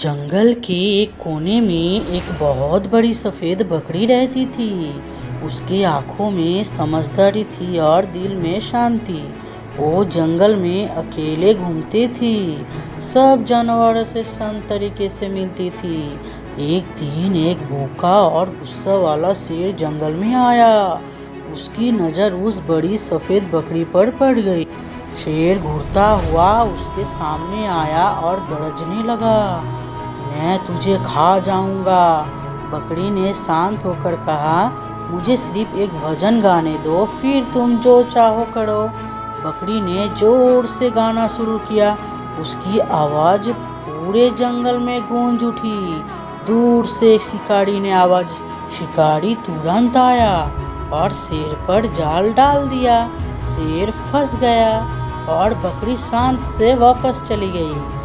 जंगल के एक कोने में एक बहुत बड़ी सफ़ेद बकरी रहती थी। उसकी आँखों में समझदारी थी और दिल में शांति। वो जंगल में अकेले घूमती थी, सब जानवरों से शांत तरीके से मिलती थी। एक दिन एक भूखा और गुस्सा वाला शेर जंगल में आया। उसकी नज़र उस बड़ी सफ़ेद बकरी पर पड़ गई। शेर घूरता हुआ उसके सामने आया और गरजने लगा, मैं तुझे खा जाऊंगा। बकरी ने शांत होकर कहा, मुझे सिर्फ एक भजन गाने दो, फिर तुम जो चाहो करो। बकरी ने जोर से गाना शुरू किया। उसकी आवाज़ पूरे जंगल में गूंज उठी। दूर से शिकारी ने आवाज़। शिकारी तुरंत आया और शेर पर जाल डाल दिया। शेर फंस गया और बकरी शांत से वापस चली गई।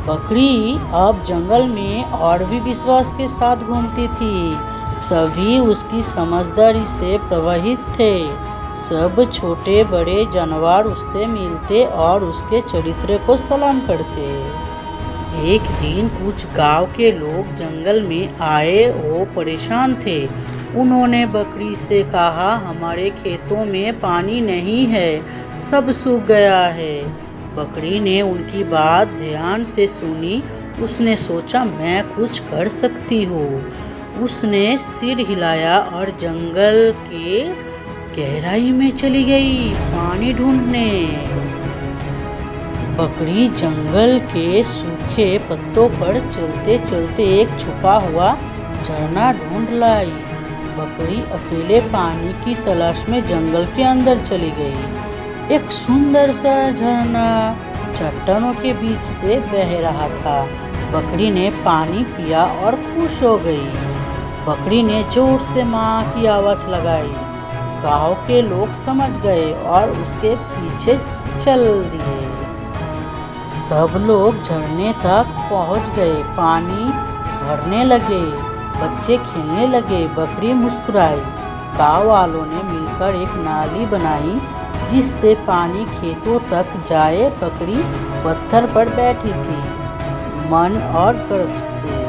बकरी अब जंगल में और भी विश्वास के साथ घूमती थी। सभी उसकी समझदारी से प्रभावित थे। सब छोटे बड़े जानवर उससे मिलते और उसके चरित्र को सलाम करते। एक दिन कुछ गांव के लोग जंगल में आए। वो परेशान थे। उन्होंने बकरी से कहा, हमारे खेतों में पानी नहीं है, सब सूख गया है। बकरी ने उनकी बात ध्यान से सुनी। उसने सोचा, मैं कुछ कर सकती हूँ। उसने सिर हिलाया और जंगल के गहराई में चली गई पानी ढूंढने। बकरी जंगल के सूखे पत्तों पर चलते चलते एक छुपा हुआ झरना ढूंढ लाई। बकरी अकेले पानी की तलाश में जंगल के अंदर चली गई। एक सुंदर सा झरना चट्टानों के बीच से बह रहा था। बकरी ने पानी पिया और खुश हो गई। बकरी ने जोर से माँ की आवाज़ लगाई। गांव के लोग समझ गए और उसके पीछे चल दिए। सब लोग झरने तक पहुँच गए। पानी भरने लगे, बच्चे खेलने लगे, बकरी मुस्कुराई। गांव वालों ने मिलकर एक नाली बनाई जिससे पानी खेतों तक जाए। बकरी पत्थर पर बैठी थी, मन और गर्व से।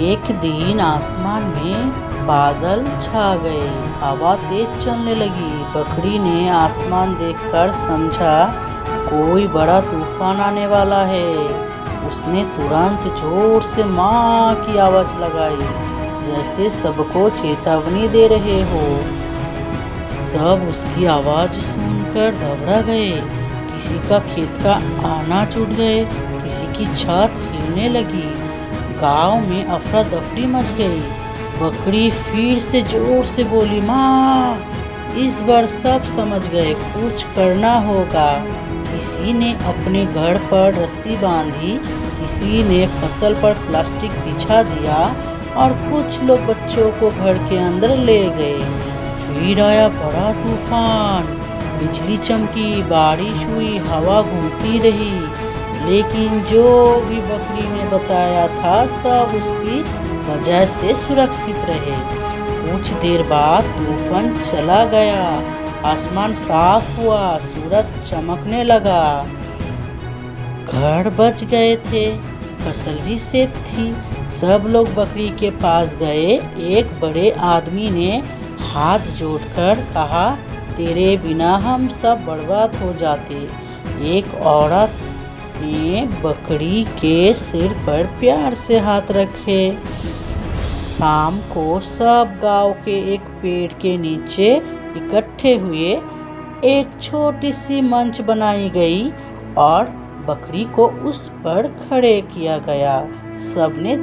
एक दिन आसमान में बादल छा गए, हवा तेज चलने लगी। बकरी ने आसमान देखकर समझा, कोई बड़ा तूफान आने वाला है। उसने तुरंत जोर से माँ की आवाज़ लगाई, जैसे सबको चेतावनी दे रहे हो। सब उसकी आवाज़ सुनकर घबरा गए। किसी का खेत का अनाज उड़ गए, किसी की छत हिलने लगी। गांव में अफरा तफरी मच गई। बकरी फिर से जोर से बोली, माँ। इस बार सब समझ गए, कुछ करना होगा। किसी ने अपने घर पर रस्सी बांधी, किसी ने फसल पर प्लास्टिक बिछा दिया और कुछ लोग बच्चों को घर के अंदर ले गए। फिर आया बड़ा तूफान, बिजली चमकी, बारिश हुई, हवा घूमती रही, लेकिन जो भी बकरी ने बताया था सब उसकी वजह से सुरक्षित रहे। कुछ देर बाद तूफान चला गया, आसमान साफ हुआ, सूरज चमकने लगा। घर बच गए थे, फसल भी सेफ थी। सब लोग बकरी के पास गए। एक बड़े आदमी ने हाथ जोड़कर कहा, तेरे बिना हम सब बर्बाद हो जाते। एक औरत ने बकरी के सिर पर प्यार से हाथ रखे। शाम को सब गांव के एक पेड़ के नीचे इकट्ठे हुए। एक छोटी सी मंच बनाई गई और बकरी को उस पर खड़े किया गया। सबने